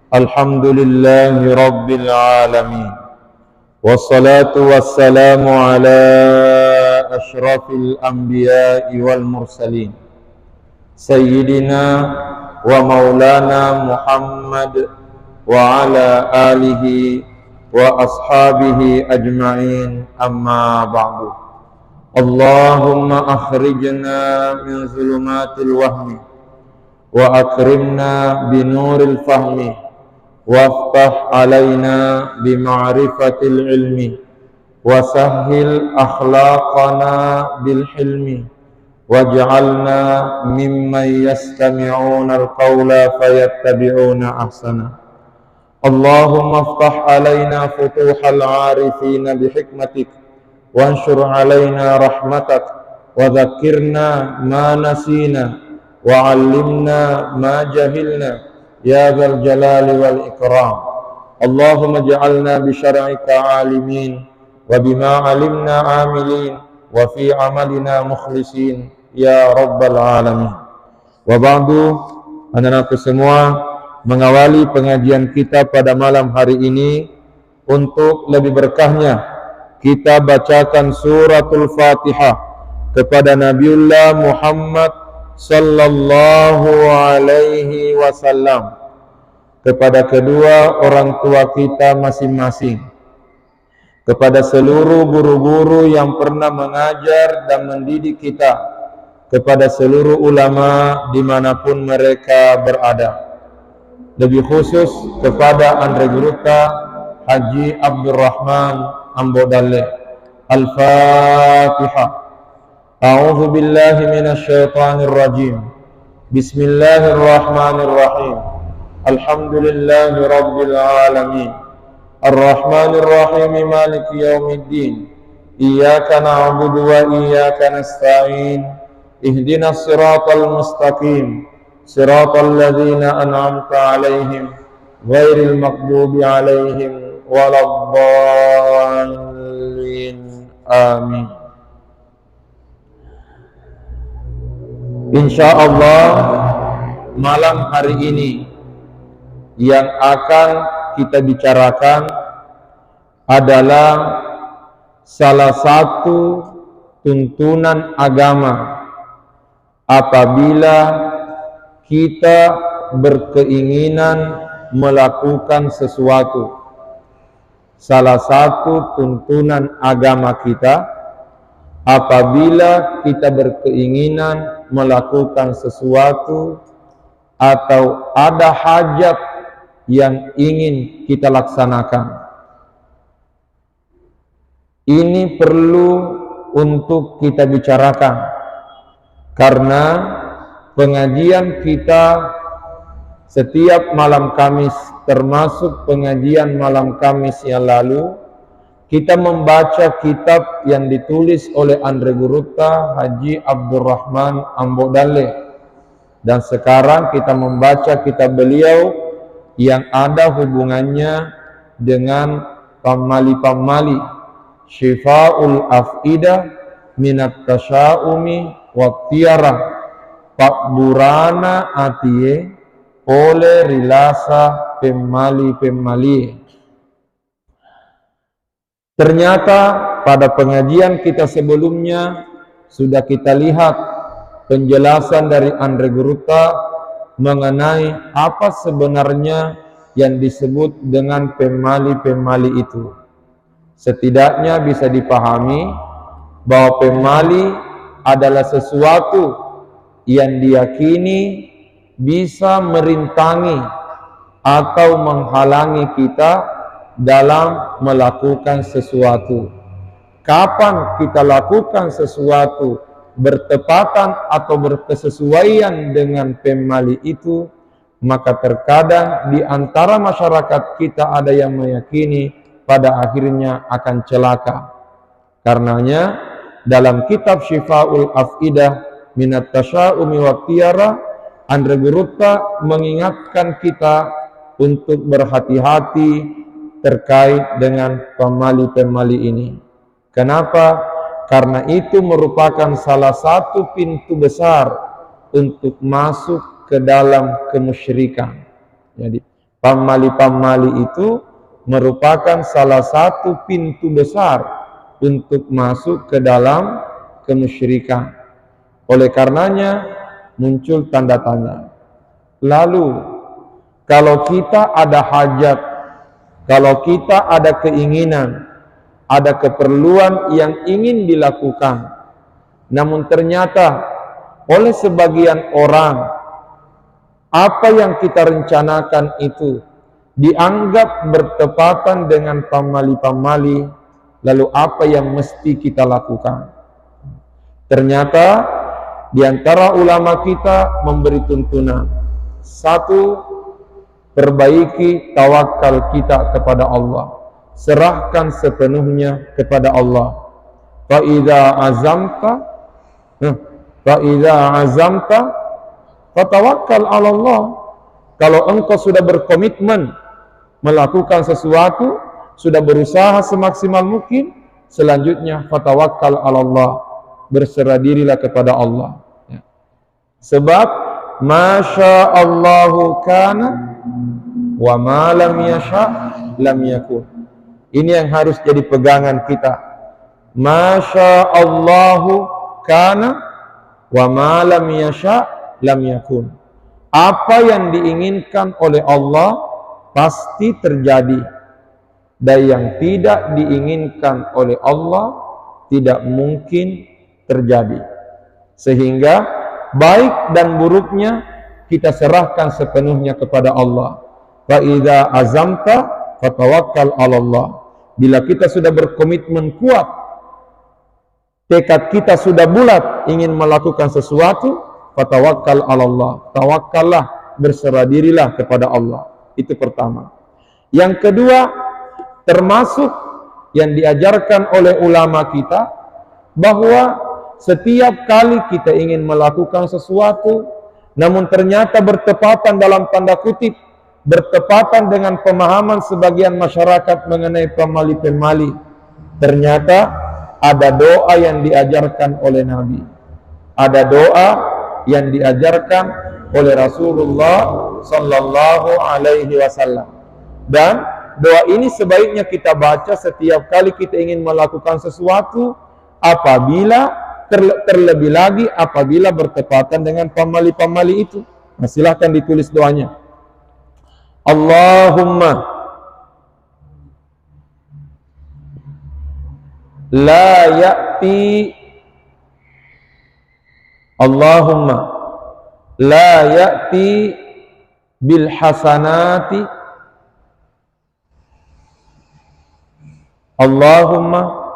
Alhamdulillahi Rabbil Alamin. Wassalatu wassalamu ala ashrafil anbiya'i wal mursalin Sayyidina wa maulana Muhammad wa ala alihi wa ashabihi ajma'in, amma ba'du. Allahumma akhrijna min zulumatil wahmi wa akrimna binuril fahmi waftah alaina bima'rifatil ilmi wasahhil akhlaqana bil hilmi waj'alna mimman yastami'una al-qawla fayattabi'una ahsana. Allahumma aftah alaina futuhal arifina bihikmatik wanshur alaina rahmatak wa dhakkirna ma nasina wa 'allimna ma jahilna ya dzal jalali wal ikram. Allahumma ja'alna bi syar'ika 'alimin wa bima 'alimna 'amilin wa fi 'amalina mukhlisin ya rabbal alamin. Wa ba'du, anak-anakku semua, mengawali pengajian kita pada malam hari ini, untuk lebih berkahnya kita bacakan suratul Fatihah kepada Nabiullah Muhammad sallallahu alaihi wasallam, kepada kedua orang tua kita masing-masing, kepada seluruh guru-guru yang pernah mengajar dan mendidik kita, kepada seluruh ulama dimanapun mereka berada, lebih khusus kepada Andre Guruta Haji Abdurrahman Ambodalle. Al-Fatihah. A'udzu billahi minasyaitonir rajim. Bismillahirrahmanirrahim. Alhamdulillahi rabbil alamin. Arrahmanir rahim, maliki yaumiddin. Iyyaka na'budu wa iyyaka nasta'in. Ihdinas siratal mustaqim. Siratal ladzina an'amta 'alaihim ghairil maghdubi 'alaihim waladdallin. Amin. Insyaallah malam hari ini yang akan kita bicarakan adalah salah satu tuntunan agama apabila kita berkeinginan melakukan sesuatu. Salah satu tuntunan agama kita apabila kita berkeinginan melakukan sesuatu atau ada hajat yang ingin kita laksanakan. Ini perlu untuk kita bicarakan, karena pengajian kita setiap malam Kamis, termasuk pengajian malam Kamis yang lalu, kita membaca kitab yang ditulis oleh Andre Guruta Haji Abdurrahman Ambodalle, dan sekarang kita membaca kitab beliau yang ada hubungannya dengan pamali-pamali, Syifa'ul Af'idah minat tasya'umi wa tiarah, Pak Burana Atie oleh rilasa pemali-pemali. Ternyata pada pengajian kita sebelumnya sudah kita lihat penjelasan dari Andre Guruta mengenai apa sebenarnya yang disebut dengan pemali-pemali itu. Setidaknya bisa dipahami bahwa pemali adalah sesuatu yang diyakini bisa merintangi atau menghalangi kita dalam melakukan sesuatu. Kapan kita lakukan sesuatu bertepatan atau berkesesuaian dengan pemali itu, maka terkadang di antara masyarakat kita ada yang meyakini pada akhirnya akan celaka. Karenanya dalam kitab Syifa'ul Af'idah minat tasya'umi wa tiara, Andre Guruta mengingatkan kita untuk berhati-hati terkait dengan pemali-pemali ini. Kenapa? Karena itu merupakan salah satu pintu besar untuk masuk ke dalam kemusyrikan. Jadi Pamali-pamali itu merupakan salah satu pintu besar untuk masuk ke dalam kemusyrikan. Oleh karenanya muncul tanda tanya. Lalu kalau kita ada hajat, kalau kita ada keinginan, ada keperluan yang ingin dilakukan, namun ternyata oleh sebagian orang apa yang kita rencanakan itu dianggap bertepatan dengan pamali-pamali, lalu apa yang mesti kita lakukan? Ternyata di antara ulama kita memberi tuntunan. Satu, perbaiki tawakal kita kepada Allah. Serahkan sepenuhnya kepada Allah. Fa idza azamta fatawakkal 'ala Allah. Kalau engkau sudah berkomitmen melakukan sesuatu, sudah berusaha semaksimal mungkin, selanjutnya fatawakkal 'ala Allah. Berserah dirilah kepada Allah. Ya. Sebab masya Allahu kana wa ma lam yasha lam yakun. Ini yang harus jadi pegangan kita. Masya Allahu kana wa ma lam yasha lam yakun. Apa yang diinginkan oleh Allah pasti terjadi, dan yang tidak diinginkan oleh Allah tidak mungkin terjadi. Sehingga baik dan buruknya kita serahkan sepenuhnya kepada Allah. Fa idza azamta fatawakkal 'ala Allah. Bila kita sudah berkomitmen kuat, tekad kita sudah bulat ingin melakukan sesuatu, fatawakkal 'ala Allah. Tawakkallah, berserah dirilah kepada Allah. Itu pertama. Yang kedua, termasuk yang diajarkan oleh ulama kita, bahwa setiap kali kita ingin melakukan sesuatu, namun ternyata bertepatan dalam tanda kutip, bertepatan dengan pemahaman sebagian masyarakat mengenai pamali-pemali, ternyata ada doa yang diajarkan oleh Nabi. Ada doa yang diajarkan oleh Rasulullah Sallallahu Alaihi Wasallam. Dan doa ini sebaiknya kita baca setiap kali kita ingin melakukan sesuatu, apabila terlebih lagi apabila bertepatan dengan pamali-pamali itu. Nah, silahkan ditulis doanya. Allahumma la ya'ti Allahumma la ya'ti bil hasanati Allahumma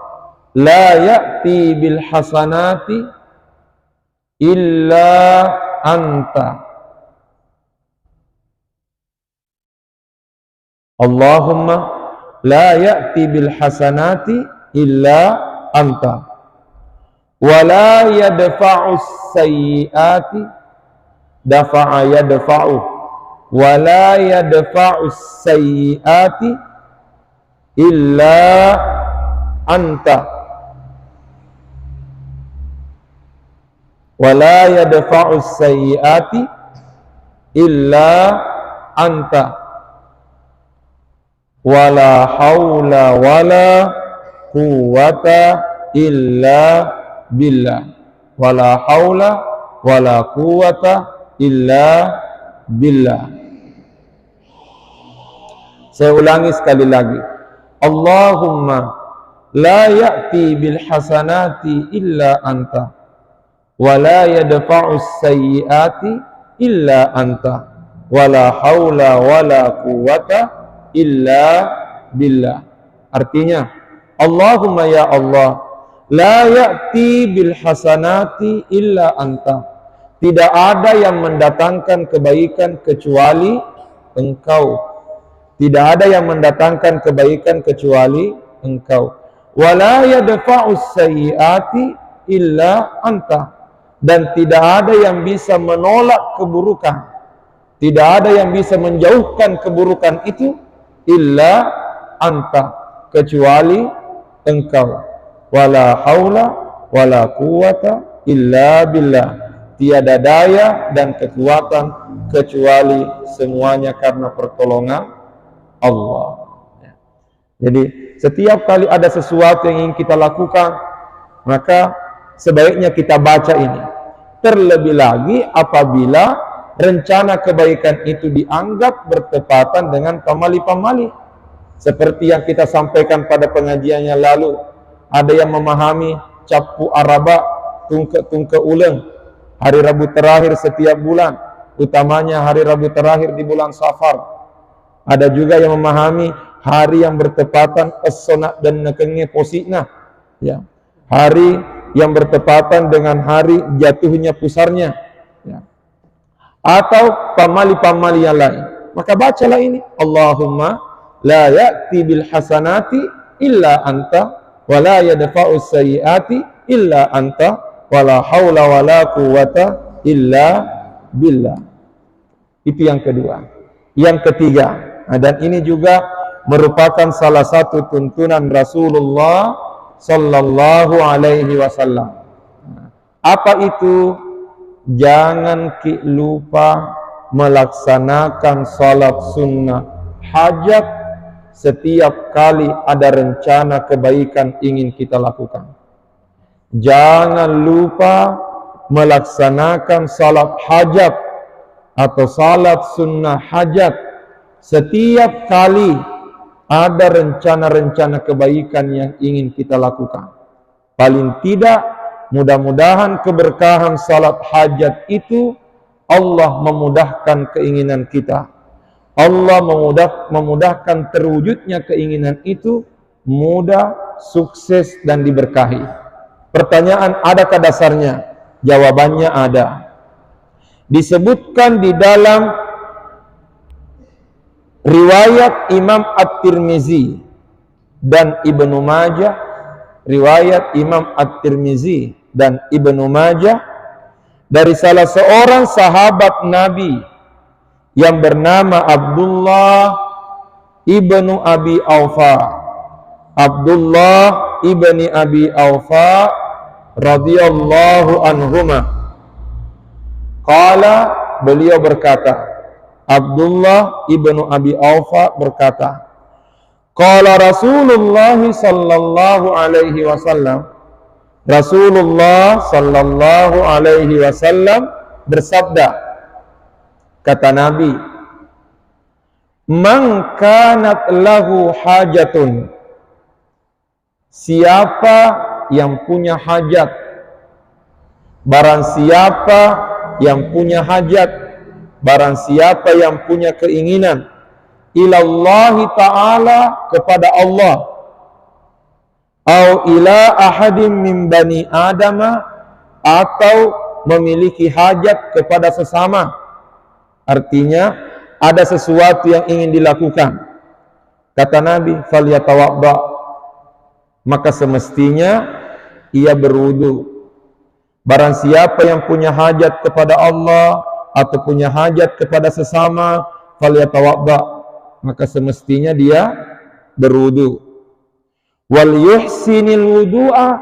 la ya'ti bil hasanati illa anta. Allahumma la ya'ti bil hasanati illa anta. Wa la yadfa'us sayyiati dafa'a yadfa'u. Wa la yadfa'us sayyiati illa anta. Wa la yadfa'us sayyiati illa anta. Wala haula wala quwwata illa billah. Wala haula wala quwwata illa billah. Saya ulangi sekali lagi. Allahumma la ya'ti bil hasanati illa anta wa la yadfa'us sayyiati illa anta wa la haula wa la quwwata illa billah. Artinya, Allahumma ya Allah, la ya'ti bil hasanati illa anta. Tidak ada yang mendatangkan kebaikan kecuali Engkau. Tidak ada yang mendatangkan kebaikan kecuali Engkau. Wa la yadfa'us sayyiati illa anta. Dan tidak ada yang bisa menolak keburukan. Tidak ada yang bisa menjauhkan keburukan itu illa anta, kecuali Engkau. Wala haula wala quwwata illa billah. tiada daya dan kekuatan kecuali semuanya karena pertolongan Allah. Jadi setiap kali ada sesuatu yang ingin kita lakukan, maka sebaiknya kita baca ini. Terlebih lagi apabila rencana kebaikan itu dianggap bertepatan dengan pamali-pamali. Seperti yang kita sampaikan pada pengajiannya lalu, ada yang memahami capu araba tungke uleng hari Rabu terakhir setiap bulan, utamanya hari Rabu terakhir di bulan Safar. Ada juga yang memahami hari yang bertepatan as-sonat dan nekenge posina, ya, hari yang bertepatan dengan hari jatuhnya pusarnya, ya, atau pamali-pamali yang lain. Maka bacalah ini, Allahumma la ya'ti bil hasanati illa anta wa la yadfa'u sayyiati illa anta wa la haula wa la quwwata illa billah. Itu yang kedua. Yang ketiga, dan ini juga merupakan salah satu tuntunan Rasulullah sallallahu alaihi wasallam. Apa itu? Jangan lupa melaksanakan salat sunnah hajat setiap kali ada rencana kebaikan ingin kita lakukan. Jangan lupa melaksanakan salat hajat atau salat sunnah hajat setiap kali ada rencana-rencana kebaikan yang ingin kita lakukan. Paling tidak, mudah-mudahan keberkahan salat hajat itu Allah memudahkan keinginan kita. Allah memudahkan terwujudnya keinginan itu mudah, sukses dan diberkahi. Pertanyaan, adakah dasarnya? Jawabannya ada. Disebutkan di dalam riwayat Imam At-Tirmizi dan Ibnu Majah, riwayat Imam At-Tirmizi dan Ibnu Majah dari salah seorang sahabat Nabi yang bernama Abdullah ibnu Abi Aufa. Abdullah ibni Abi Aufa radhiyallahu anhuma. Qala, beliau berkata, Abdullah ibnu Abi Aufa berkata, qala Rasulullah sallallahu alaihi wasallam, Rasulullah sallallahu alaihi wasallam bersabda, kata Nabi, man kanat lahu hajatun, siapa yang punya hajat, barang siapa yang punya hajat, barang siapa yang punya keinginan, ilallahi ta'ala, kepada Allah, au ila ahadim min bani adama, atau memiliki hajat kepada sesama. Artinya ada sesuatu yang ingin dilakukan. Kata Nabi, falyatawadda, maka semestinya ia berwudu. Barang siapa yang punya hajat kepada Allah atau punya hajat kepada sesama, falyatawadda, maka semestinya dia berwudu. Wal yuhsinil wudu'a,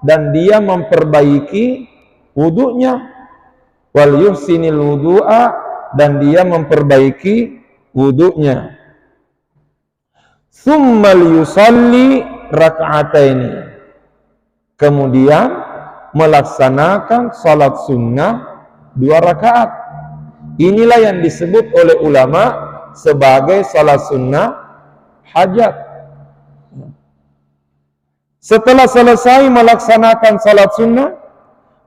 dan dia memperbaiki wudunya. Wal yuhsinil wudu'a, dan dia memperbaiki wudunya. Tsummal yusalli raka'ataini, kemudian melaksanakan salat sunnah 2 rakaat. Inilah yang disebut oleh ulama sebagai salat sunnah hajat. Setelah selesai melaksanakan salat sunnah,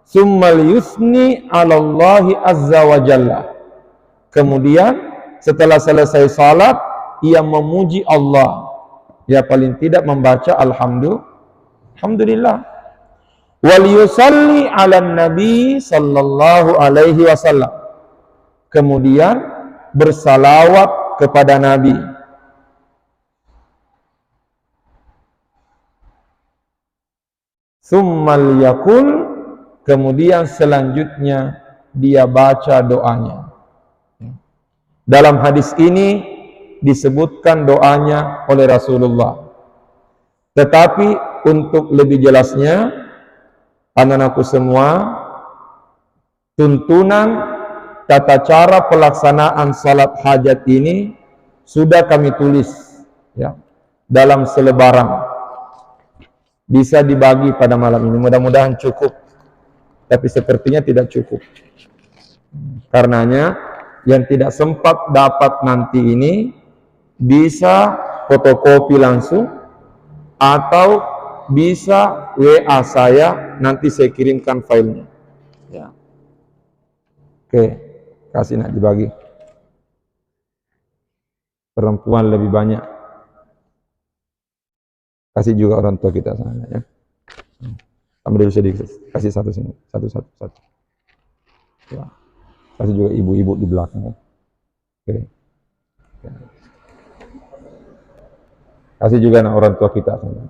tsummal yusni 'ala Allahi azza wa jalla, kemudian setelah selesai salat ia memuji Allah, ya paling tidak membaca alhamdulillah. Wal yusalli 'alan nabi sallallahu alaihi wasallam, kemudian bersalawat kepada Nabi. Tsummal yakul, kemudian selanjutnya dia baca doanya. Dalam hadis ini disebutkan doanya oleh Rasulullah. Tetapi untuk lebih jelasnya, anak-anakku semua, tuntunan tata cara pelaksanaan salat hajat ini sudah kami tulis ya dalam selebaran. Bisa dibagi pada malam ini, mudah-mudahan cukup, tapi sepertinya tidak cukup. Karenanya yang tidak sempat dapat nanti ini bisa fotokopi langsung atau bisa WA saya, nanti saya kirimkan filenya ya. Oke, kasih nak dibagi. Perempuan lebih banyak, kasih juga orang tua kita sana ya. Ambil dulu sedikit, kasih satu sini, satu ya. Kasih juga ibu-ibu di belakang ya. Oke. Kasih juga anak orang tua kita sana.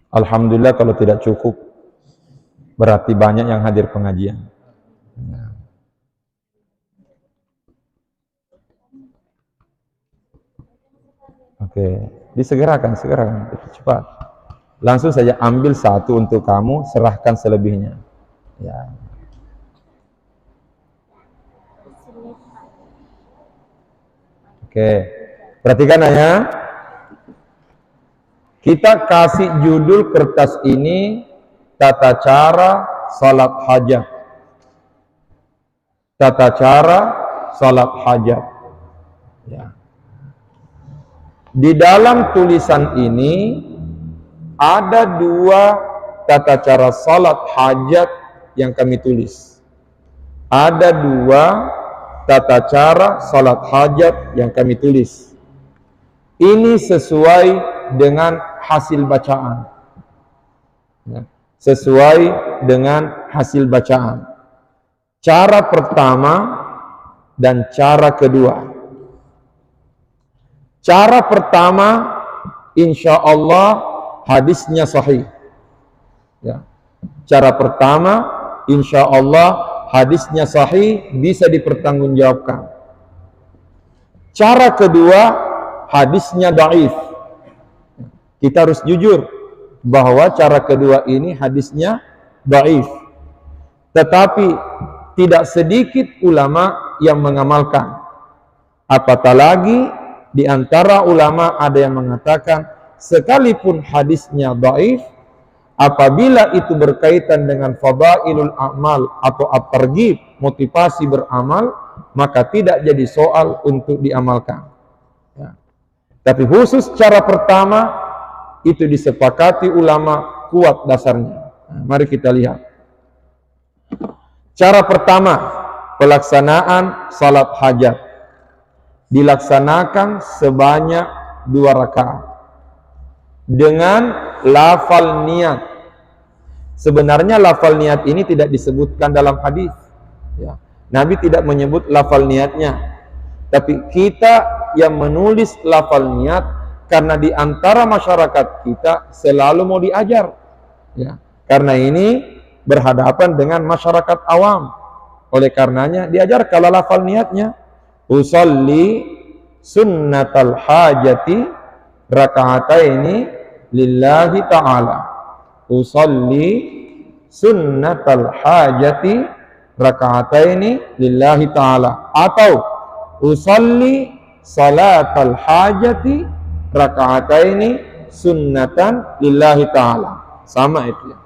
Alhamdulillah, kalau tidak cukup berarti banyak yang hadir pengajian. Oke, disegerakan, cepat. Langsung saja ambil satu untuk kamu, serahkan selebihnya. Ya. Oke, perhatikan ya. Kita kasih judul kertas ini tata cara salat hajat. Tata cara salat hajat. Ya. Di dalam tulisan ini ada dua tata cara salat hajat yang kami tulis. Ada dua tata cara salat hajat yang kami tulis. Ini sesuai dengan hasil bacaan ya, sesuai dengan hasil bacaan. Cara pertama dan cara kedua. Cara pertama insya Allah hadisnya sahih ya. Cara pertama insya Allah hadisnya sahih, bisa dipertanggungjawabkan. Cara kedua hadisnya dhaif. Kita harus jujur bahwa cara kedua ini hadisnya dhaif. Tetapi tidak sedikit ulama yang mengamalkan. Apatah lagi di antara ulama ada yang mengatakan sekalipun hadisnya dhaif, apabila itu berkaitan dengan fadailul a'mal atau at-targhib, motivasi beramal, maka tidak jadi soal untuk diamalkan. Ya. Tapi khusus cara pertama itu disepakati ulama kuat dasarnya. Nah, mari kita lihat. Cara pertama, pelaksanaan salat hajat dilaksanakan sebanyak 2 rakaat dengan lafal niat. Sebenarnya lafal niat ini tidak disebutkan dalam hadis ya. Nabi tidak menyebut lafal niatnya, tapi kita yang menulis lafal niat karena di antara masyarakat kita selalu mau diajar ya. Karena ini berhadapan dengan masyarakat awam, oleh karenanya diajar kalau lafal niatnya usolli sunnatal hajati raka'ataini lillahi ta'ala. Usolli sunnatal hajati raka'ataini lillahi ta'ala, atau usolli salatal hajati raka'ataini sunnatan lillahi ta'ala. Sama itu ya.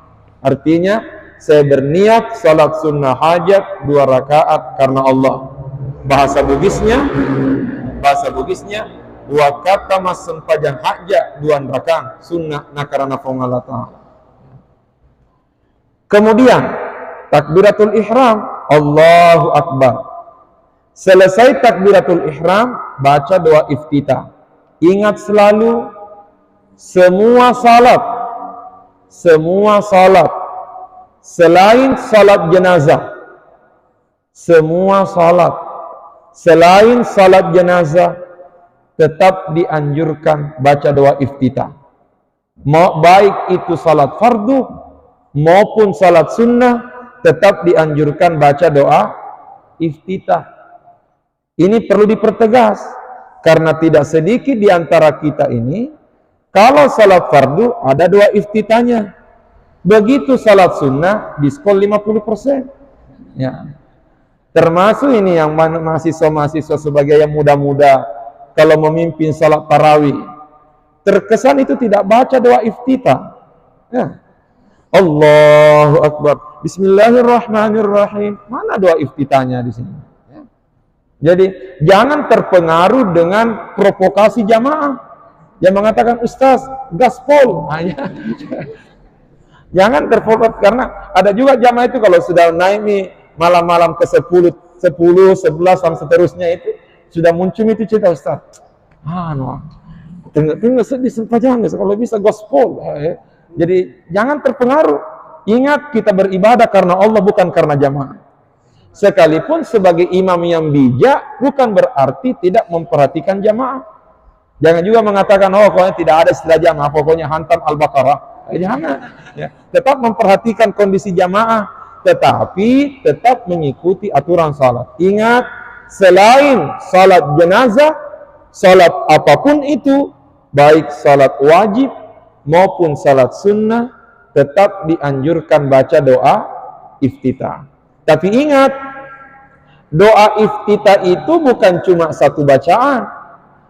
Artinya saya berniat salat sunnah hajat 2 rakaat karena Allah. Bahasa Bugisnya wa kata mas sempajang hajat 2 rakaat sunnah nakarana Allah ta'ala. Kemudian takbiratul ihram, Allahu akbar. Selesai takbiratul ihram, baca doa iftitah. Ingat selalu, semua salat selain salat jenazah, semua salat selain salat jenazah tetap dianjurkan baca doa iftitah. Baik itu salat fardu maupun salat sunnah, tetap dianjurkan baca doa iftitah. Ini perlu dipertegas, karena tidak sedikit di antara kita ini, kalau salat fardu ada doa iftitahnya. Begitu salat sunnah, diskon 50%. Ya. Termasuk ini yang mahasiswa-mahasiswa sebagai yang muda-muda, kalau memimpin salat tarawih, terkesan itu tidak baca doa iftitah. Ya. Allahu Akbar, Bismillahirrahmanirrahim. Mana doa iftitahnya di sini? Ya. Jadi jangan terpengaruh dengan provokasi jamaah yang mengatakan Ustaz gaspol. Jangan terprovokasi, karena ada juga jamaah itu kalau sudah naik nih malam-malam ke 10, 11 dan seterusnya, itu sudah muncul itu cerita Ustaz. Tengok sedih sempajang kalau bisa gospel. Jadi jangan terpengaruh. Ingat, kita beribadah karena Allah, bukan karena jamaah. Sekalipun sebagai imam yang bijak, bukan berarti tidak memperhatikan jamaah. Jangan juga mengatakan, oh pokoknya tidak ada istilah jamaah, pokoknya hantam Al-Baqarah. Jangan. Ya. Tetap memperhatikan kondisi jamaah, tetapi tetap mengikuti aturan salat. Ingat, selain salat jenazah, salat apapun itu, baik salat wajib maupun salat sunnah, tetap dianjurkan baca doa iftitah. Tapi ingat, doa iftitah itu bukan cuma satu bacaan.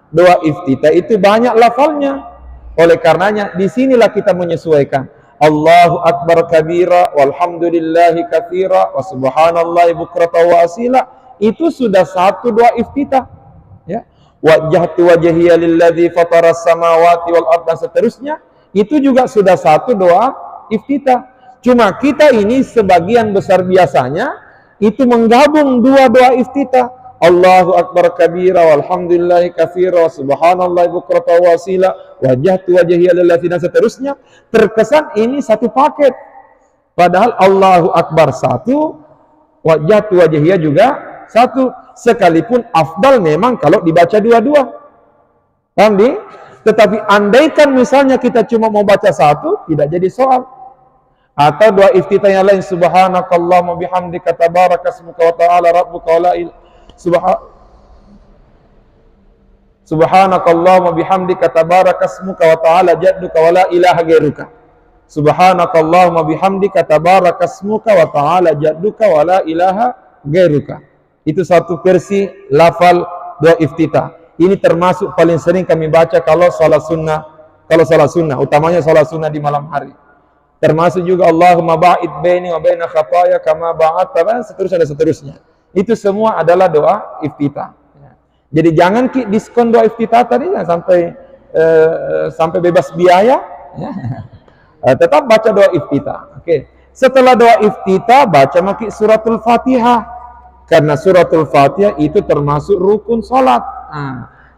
Doa iftitah itu banyak lafalnya. Oleh karenanya, disinilah kita menyesuaikan. Allahu Akbar kabira, walhamdulillahi katsira, wa subhanallahi bukrata wa asila. Itu sudah satu doa iftitah. Ya. Wajjahtu wajhiya lilladzi fataras samawati wal ardh, dan seterusnya. Itu juga sudah satu doa iftitah. Cuma kita ini sebagian besar biasanya itu menggabung dua doa iftitah. Allahu Akbar kabira, walhamdulillahi katsira, subhanallahi bukrata wa asila, wajjahtu wajhiya lillazi, dan seterusnya. Terkesan ini satu paket. Padahal Allahu Akbar satu, wajjahtu wajhiya juga satu. Sekalipun afdal memang kalau dibaca dua-dua. Paham di? Tetapi andaikan misalnya kita cuma mau baca satu, tidak jadi soal. Atau doa iftitah yang lain, subhanakallahumma bihamdika tabarakasmuka wa ta'ala rabbuka wa la ilaha subhanakallahumma bihamdika tabarakasmuka wa ta'ala jadduka wa la ilaha ghairuka. Subhanakallahumma bihamdika tabarakasmuka wa ta'ala jadduka wa la ilaha ghairuka. Itu satu versi lafal doa iftitah. Ini termasuk paling sering kami baca kalau salat sunnah. Kalau salat sunnah, utamanya salat sunnah di malam hari. Termasuk juga Allahumma ba'id baini wa baina khataya kama ba'adta, dan seterusnya dan seterusnya. Itu semua adalah doa iftitah. Jadi jangan diskon doa iftitah tadi, sampai bebas biaya. Tetap baca doa iftitah. Oke. Setelah doa iftitah, baca maki suratul Fatihah. Karena suratul Fatihah itu termasuk rukun salat.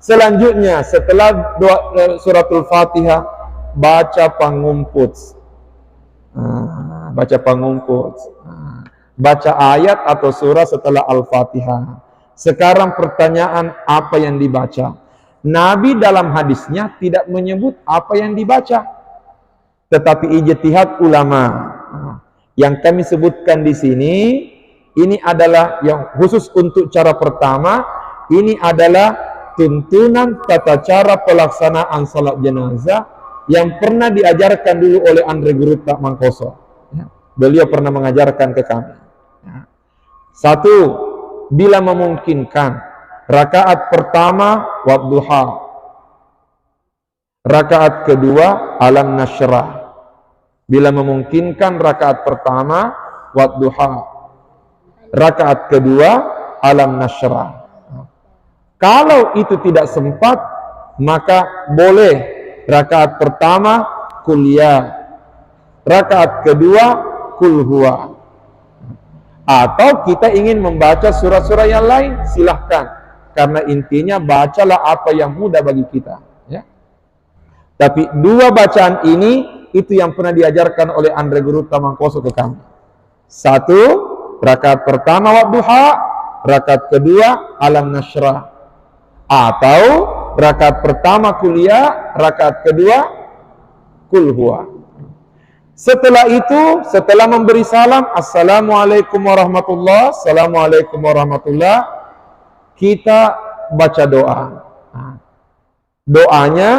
Selanjutnya, setelah doa suratul Fatihah, baca pangumput. Baca pangumput. Baca ayat atau surah setelah Al-Fatihah. Sekarang pertanyaan, apa yang dibaca? Nabi dalam hadisnya tidak menyebut apa yang dibaca, tetapi ijtihad ulama. Yang kami sebutkan di sini, ini adalah yang khusus untuk cara pertama. Ini adalah tuntunan tata cara pelaksanaan salat jenazah yang pernah diajarkan dulu oleh Andre Guru Tak Mangkoso. Beliau pernah mengajarkan ke kami. Satu, bila memungkinkan, rakaat pertama wadduha, rakaat kedua alam nasyrah. Bila memungkinkan, rakaat pertama wadduha, rakaat kedua alam nasyrah. Kalau itu tidak sempat, maka boleh rakaat pertama kuliah, rakaat kedua kul huwa. Atau kita ingin membaca surah-surah yang lain, silahkan. Karena intinya bacalah apa yang mudah bagi kita. Ya. Tapi dua bacaan ini, itu yang pernah diajarkan oleh Andre Guru Tak Mangkoso ke kami. Satu, rakaat pertama wadduha, rakaat kedua alam nasyrah. Atau rakaat pertama kuliah, rakaat kedua kul huwa. Setelah itu, setelah memberi salam, assalamualaikum warahmatullah, assalamualaikum warahmatullah, kita baca doa. Doanya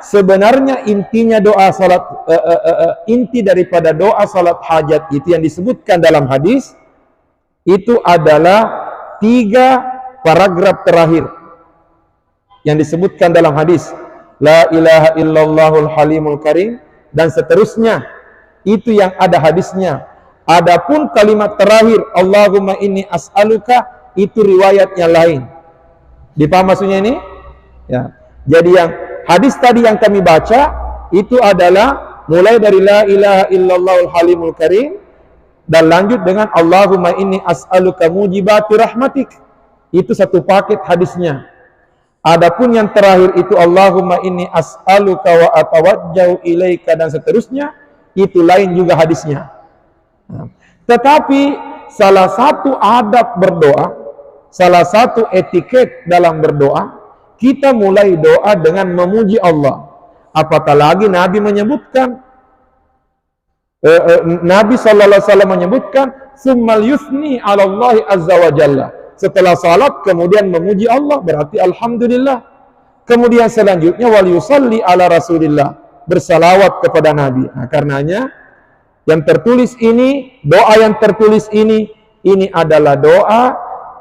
sebenarnya intinya doa salat, inti daripada doa salat hajat itu yang disebutkan dalam hadis itu adalah 3 paragraf terakhir yang disebutkan dalam hadis, la ilaha illallahul halimul karim, dan seterusnya. Itu yang ada hadisnya. Adapun kalimat terakhir Allahumma inni as'aluka, itu riwayatnya lain. Dipaham maksudnya ini? Ya. Jadi yang hadis tadi yang kami baca itu adalah mulai dari la ilaha illallahul halimul karim dan lanjut dengan Allahumma inni as'aluka mujibati rahmatik. Itu satu paket hadisnya. Adapun yang terakhir itu Allahumma inni as'aluka wa atawajjau ilaika dan seterusnya, itu lain juga hadisnya. Tetapi salah satu adab berdoa, salah satu etiket dalam berdoa, kita mulai doa dengan memuji Allah. Apatah lagi Nabi menyebutkan, Nabi SAW menyebutkan, summal yusni ala Allahi azza wa jalla. Setelah salat kemudian memuji Allah, berarti alhamdulillah. Kemudian selanjutnya wal yusalli ala Rasulillah, bersalawat kepada Nabi. Nah, karenanya yang tertulis ini, doa yang tertulis ini adalah doa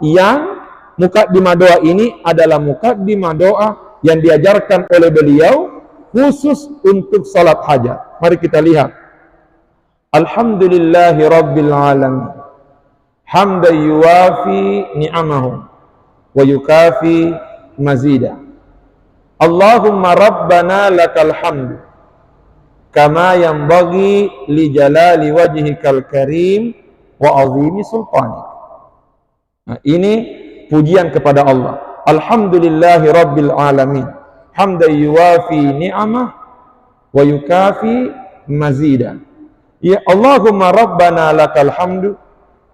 yang mukaddimah doa ini adalah mukaddimah doa yang diajarkan oleh beliau khusus untuk salat hajat. Mari kita lihat. Alhamdulillahi rabbil alamin. Hamdan yuwafi ni'amahu wa yukafi mazida. Allahumma rabbana lakal hamdu kama yanbaghi li jalali wajhikal karim wa azimi sultanik. Nah, ini pujian kepada Allah. Alhamdulillahi rabbil alamin. Hamdan yuwafi ni'amah wa yukafi mazida. Ya Allahumma rabbana lakal hamdu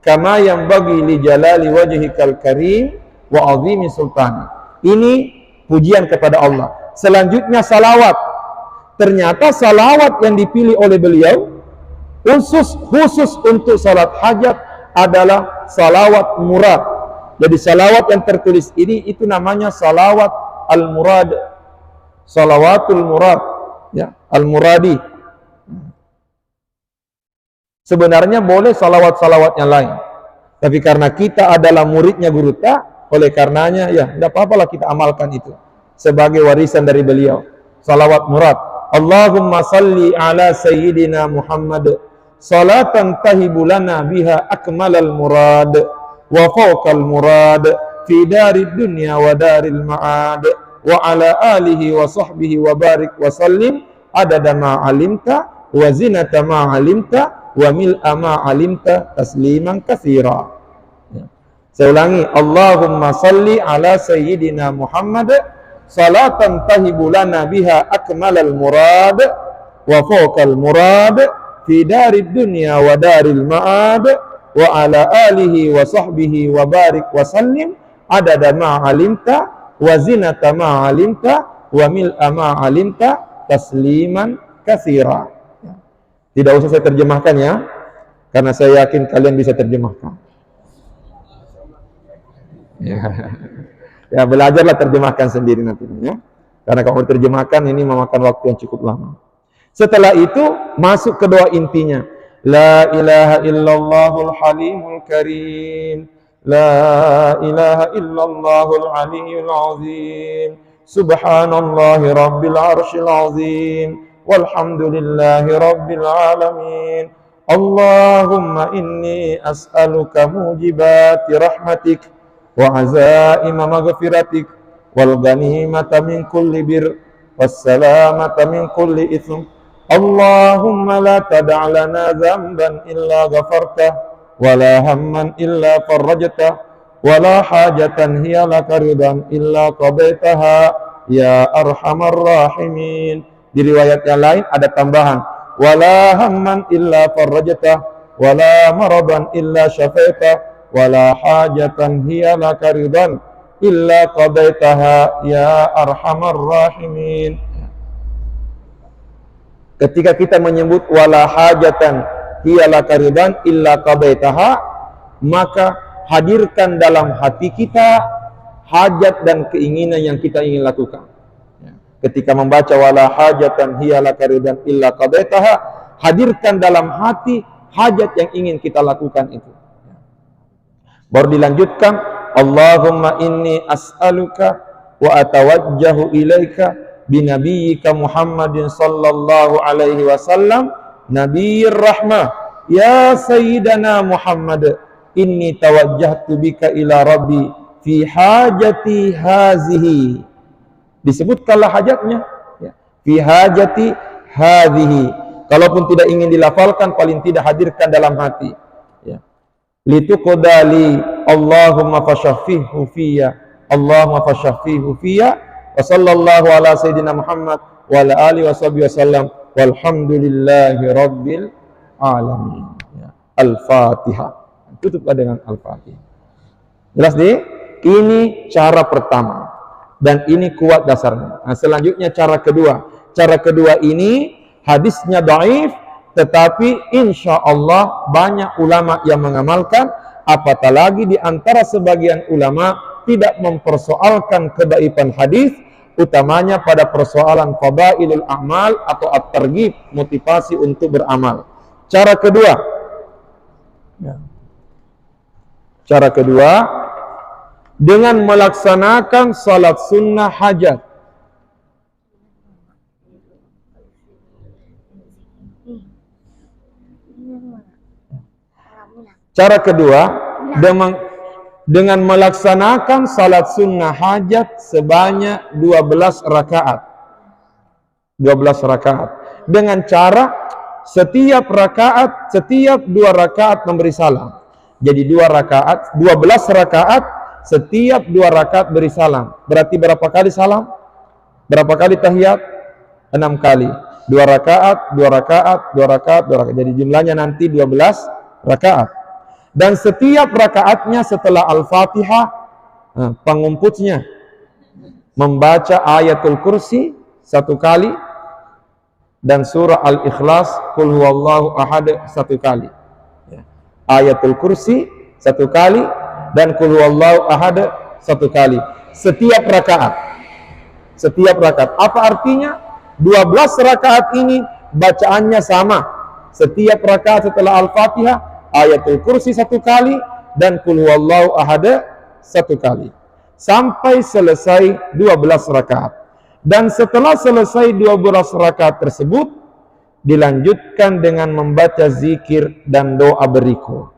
kama yanbaghi li jalali wajhikal karim wa azimi sultanik. Ini pujian kepada Allah. Selanjutnya salawat. Ternyata salawat yang dipilih oleh beliau khusus untuk salat hajat adalah salawat murad. Jadi salawat yang tertulis ini itu namanya salawat al-murad, salawatul murad, ya, al-muradi. Sebenarnya boleh salawat-salawat yang lain, tapi karena kita adalah muridnya guru ta, oleh karenanya ya tidak apa-apalah kita amalkan itu sebagai warisan dari beliau. Salawat murad. Allahumma salli ala sayyidina Muhammad salatan tahibu lana biha akmalal murad wa fawqal murad fi darid dunya wa daril ma'ad wa ala alihi wa sahbihi wa barik wa sallim adada ma alimta wa zinata ma alimta wa mil'a ma alimta tasliman katsira. Saya ulangi, Allahumma salli ala sayyidina Muhammad salatan tahibu lana biha akmalal murad wa fawqal murad fi darid dunya wa daril ma'ad wa ala alihi wa sahbihi wa barik wa sallim adada ma alimta wa zinata ma alimta wa mil'a ma alimta tasliman katsira. Tidak usah saya terjemahkan ya, karena saya yakin kalian bisa terjemahkan. Ya, belajarlah terjemahkan sendiri nantinya ya. Karena kalau terjemahkan ini memakan waktu yang cukup lama. Setelah itu masuk ke doa intinya. La ilaha illallahul halimul karim. La ilaha illallahul aliyyul azim. Subhanallahi rabbil arsyil azim. Walhamdulillahi rabbil alamin. Allahumma inni as'aluka mujibati rahmatik wa azaima maghfiratik wal ghanimata min kulli bir was salamata min kulli itsm. Allahumma la tad'a lana dhanban illa ghafartah wa la hamman illa farajtah wa la hajatan hiya laka ridan illa qadaitaha ya arhamar rahimin. Di riwayat yang lain ada tambahan wala hamman illa farajtah wala maradan illa syafaita wala hajatan hiya laka ridan illa qadaitaha ya arhamar rahimin. Ketika kita menyebut wala hajatan hiya laka ridan illa qadaitaha, maka hadirkan dalam hati kita hajat dan keinginan yang kita ingin lakukan. Ketika membaca wala hajatan hiya laka ridan illa qadaitaha, hadirkan dalam hati hajat yang ingin kita lakukan itu. Baru dilanjutkan, Allahumma inni as'aluka wa atawajjahu ilaika binabiyyika Muhammadin sallallahu alaihi wasallam nabiyyir rahmah ya sayyidana Muhammad inni tawajjahtu bika ila rabbi fi hajati hazihi. Disebutkanlah hajatnya, ya. Fi hajati hadhihi. Kalaupun tidak ingin dilafalkan, paling tidak hadirkan dalam hati, ya. Lituqdali Allahumma fashaffihu fiyya, Allahumma fashaffihu fiyya, wa sallallahu ala sayyidina Muhammad wa ala alihi washabihi wasallam walhamdulillahi rabbil alamin, ya. Al-Fatihah. Tutuplah dengan Al-Fatihah. Jelas nih? Ini cara pertama. Dan ini kuat dasarnya. Nah, selanjutnya cara kedua. Cara kedua ini hadisnya dhaif, tetapi insya Allah banyak ulama yang mengamalkan. Apatah lagi di antara sebagian ulama tidak mempersoalkan kedhaifan hadis, utamanya pada persoalan fadailul a'mal atau at-targhib, motivasi untuk beramal. Cara kedua, ya. Cara kedua, dengan melaksanakan salat sunnah hajat. Cara kedua, dengan melaksanakan salat sunnah hajat sebanyak 12 rakaat. 12 rakaat. Dengan cara setiap setiap 2 rakaat memberi salam. Jadi 2 rakaat, 12 rakaat, setiap 2 rakaat beri salam. Berarti berapa kali salam? Berapa kali tahiyat? 6 kali. 2 rakaat, 2 rakaat, 2 rakaat, 2 rakaat. Jadi jumlahnya nanti 12 rakaat. Dan setiap rakaatnya setelah Al-Fatihah, pengumputnya membaca ayatul kursi 1 kali dan surah Al-Ikhlas Qul huwallahu ahad 1 kali. Ayatul kursi 1 kali dan Qul huwallahu ahad 1 kali. Setiap rakaat. Setiap rakaat. Apa artinya? 12 rakaat ini bacaannya sama. Setiap rakaat setelah Al-Fatihah ayatul kursi 1 kali dan Qul huwallahu ahad 1 kali. Sampai selesai 12 rakaat. Dan setelah selesai 12 rakaat tersebut, dilanjutkan dengan membaca zikir dan doa berikut.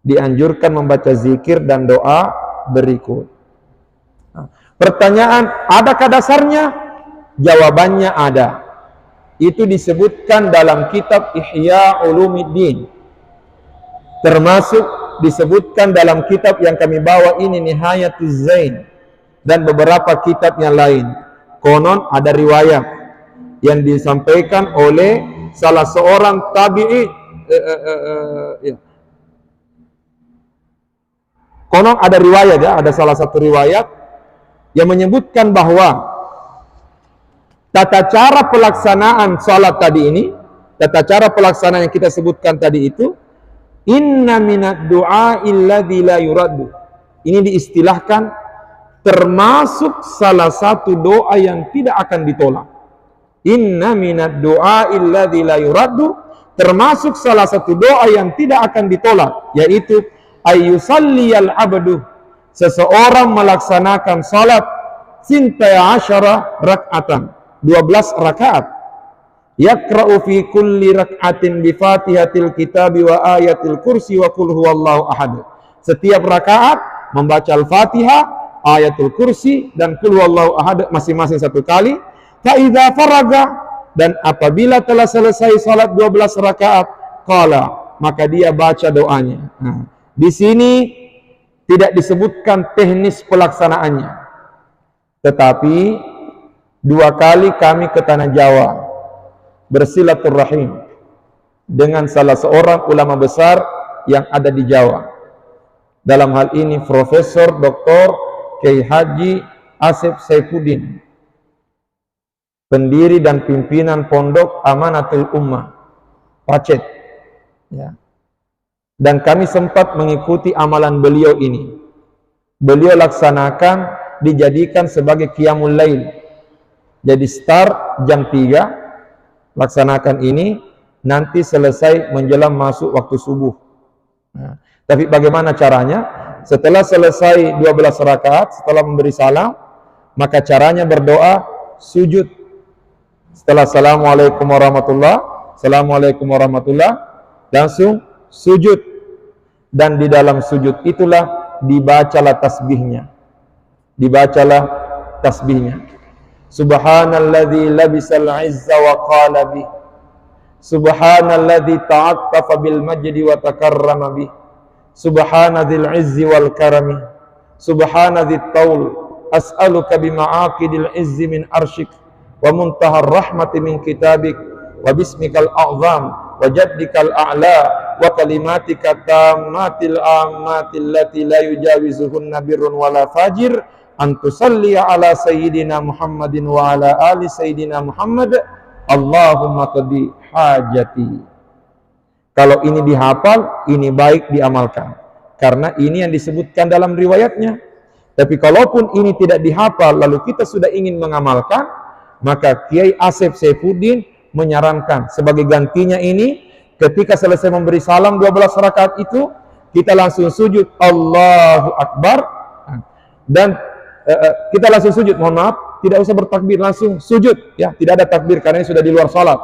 Dianjurkan membaca zikir dan doa berikut. Pertanyaan, adakah dasarnya? Jawabannya ada. Itu disebutkan dalam kitab Ihya Ulumuddin. Termasuk disebutkan dalam kitab yang kami bawa ini, Nihayatuz Zain, dan beberapa kitab yang lain. Konon ada riwayat yang disampaikan oleh salah seorang tabi'i, ya. Konon ada riwayat, ya, ada salah satu riwayat yang menyebutkan bahwa tata cara pelaksanaan salat tadi ini, tata cara pelaksanaan yang kita sebutkan tadi itu, inna minad du'a illadzi la yuraddu. Ini diistilahkan termasuk salah satu doa yang tidak akan ditolak. Inna minad du'a illadzi la yuraddu, termasuk salah satu doa yang tidak akan ditolak, yaitu ayyusalliyal abdu, seseorang melaksanakan salat sintaya asyara rak'atan, 12 rakaat, yaqra'u fi kulli rak'atin bi fatihatil kitabi wa ayatil kursi wa qul huwallahu ahad. Setiap rakaat membaca Al-Fatihah, ayatul kursi dan qul huwallahu ahad masing-masing 1 kali. Fa idza faraga, dan apabila telah selesai salat 12 rakaat, qala, maka dia baca doanya. Di sini tidak disebutkan teknis pelaksanaannya, tetapi 2 kali kami ke Tanah Jawa bersilaturahim. dengan salah seorang ulama besar yang ada di Jawa. Dalam hal ini Profesor Dr. Kiai Haji Asep Saifuddin, pendiri dan pimpinan Pondok Amanatul Ummah Pacet, ya. Dan kami sempat mengikuti amalan beliau ini. Beliau laksanakan, dijadikan sebagai qiyamul lail. Jadi start jam 3, laksanakan ini, nanti selesai menjelang masuk waktu subuh. Nah, tapi bagaimana caranya? Setelah selesai 12 rakaat, setelah memberi salam, maka caranya berdoa, sujud. Setelah Assalamualaikum warahmatullah, langsung sujud. Dan di dalam sujud itulah dibacalah tasbihnya. Subhanalladzi labisal izza wa qala bih. Subhanalladzi ta'attafa bil majdi wa takarrama bih. Subhanadzil izzi wal karami. Subhanadzit taul. As'aluka bima'aqidil izzi min arshik wa muntahar rahmati min kitabik wa bismikal a'zam wa jaddikal a'la wa kalimatika tammatil ammatil lati la yujawizuhunna birrun wala fajir an tusalli ala sayyidina Muhammadin wa ala ali sayyidina Muhammad Allahumma qadi hajati. Kalau ini dihafal, ini baik diamalkan, karena ini yang disebutkan dalam riwayatnya. Tapi kalaupun ini tidak dihafal lalu kita sudah ingin mengamalkan, maka Kiai Asep Saifuddin menyarankan sebagai gantinya ini, ketika selesai memberi salam 12 rakaat itu, kita langsung sujud Allahu Akbar, dan kita langsung sujud, mohon maaf, tidak usah bertakbir, langsung sujud, ya, tidak ada takbir karena ini sudah di luar salat.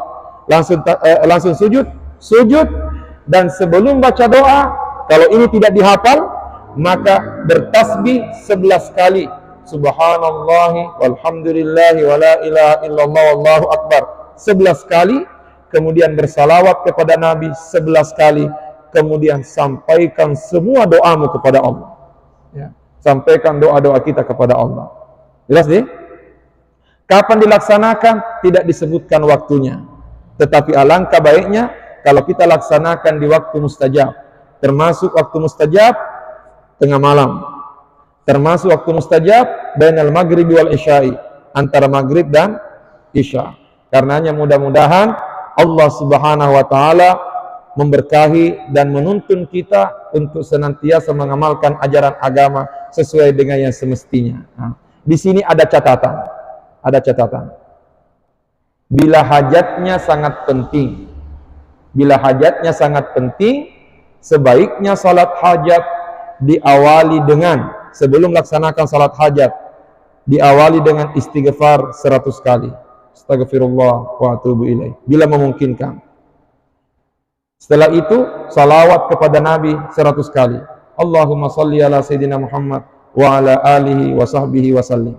Langsung sujud, dan sebelum baca doa, kalau ini tidak dihafal, maka bertasbih 11 kali. Subhanallahi walhamdulillahi wa la ilaha illallah wallahu akbar 11 kali. Kemudian bersalawat kepada Nabi 11 kali, kemudian sampaikan semua doamu kepada Allah, ya. Sampaikan doa-doa kita kepada Allah. Jelas nih? Kapan dilaksanakan? Tidak disebutkan waktunya, tetapi alangkah baiknya kalau kita laksanakan di waktu mustajab. Termasuk waktu mustajab tengah malam, termasuk waktu mustajab bainal maghribi wal isya'i, antara maghrib dan isya. Karenanya mudah-mudahan Allah Subhanahu wa taala memberkahi dan menuntun kita untuk senantiasa mengamalkan ajaran agama sesuai dengan yang semestinya. Nah, di sini ada catatan. Bila hajatnya sangat penting, sebaiknya salat hajat diawali dengan, sebelum laksanakan salat hajat, diawali dengan istighfar 100 kali. Astagfirullah wa atubu ilaih, bila memungkinkan. Setelah itu salawat kepada Nabi 100 kali. Allahumma salli ala sayyidina Muhammad wa ala alihi wa sahbihi wa sallim.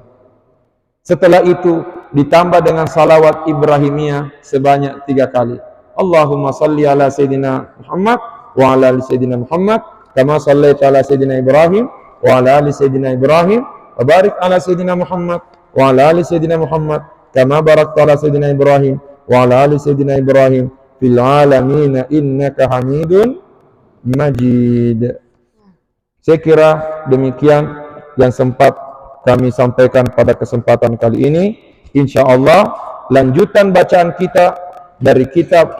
Setelah itu ditambah dengan salawat Ibrahimiyah sebanyak 3 kali. Allahumma salli ala sayyidina Muhammad wa ala ali sayyidina Muhammad kama sallaita ala sayyidina Ibrahim wa ala ali sayyidina Ibrahim wa barik ala sayyidina Muhammad wa ala ali sayyidina Muhammad kama barakta ala sayyidina Ibrahim wa ala ali sayyidina Ibrahim fil alamin innaka Hamidun Majid. Saya kira demikian yang sempat kami sampaikan pada kesempatan kali ini. Insyaallah lanjutan bacaan kita dari kitab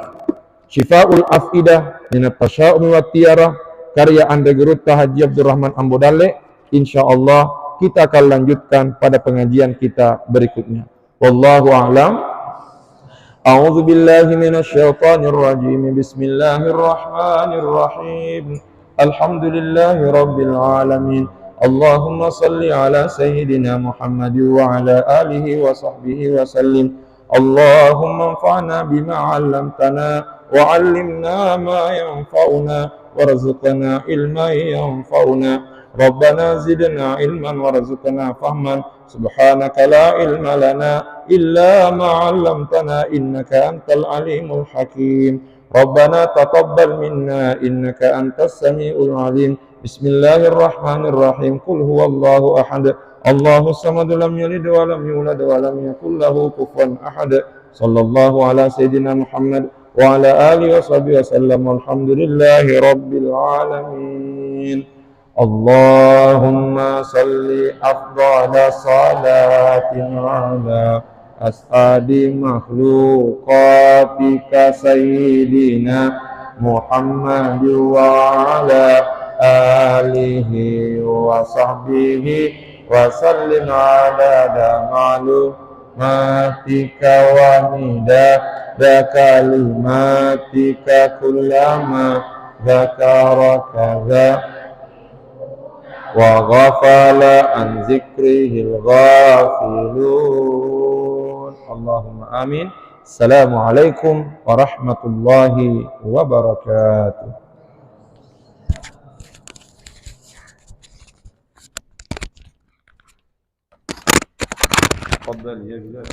Syifaul Afidah min at-Tasya'um wa Tiyarah karya Andegurut Haji Abdurrahman Ambodale. Insyaallah kita akan lanjutkan pada pengajian kita berikutnya. Wallahu a'lam. A'udzu billahi minasy syaithanir rajim. Bismillahirrahmanirrahim. Alhamdulillahi rabbil alamin. Allahumma salli ala sayyidina Muhammad wa ala alihi wa sahbihi wa sallim. Allahumma anfa'na bima 'allamtana wa 'allimna ma yanfa'una warzuqna ilman yanfa'una. Rabbana zidna ilman warzuqna fahman. Subhanaka la ilma lana illa ma 'allamtana innaka antal alimul hakim. Rabbana taqabbal minna innaka antas samiul alim. Bismillahirrahmanirrahim. Qul huwallahu ahad. Allahus samad lam yalid wa lam yulad wa lam yakul lahu kufuwan ahad. Sallallahu ala sayyidina Muhammad wa ala alihi wa sahbihi wasallam. Alhamdulillahi rabbil alamin. Allahumma salli afdala salatin ala as'adi makhluqatika sayyidina Muhammad wa ala alihi wa sahbihi wa sallim ala ma'lumatika wa midada kalimatika kullama zakaraka wa ghafala an zikrihil ghafilun. Allahumma amin. Assalamualaikum warahmatullahi wabarakatuh. Tafadhal ya Bilal.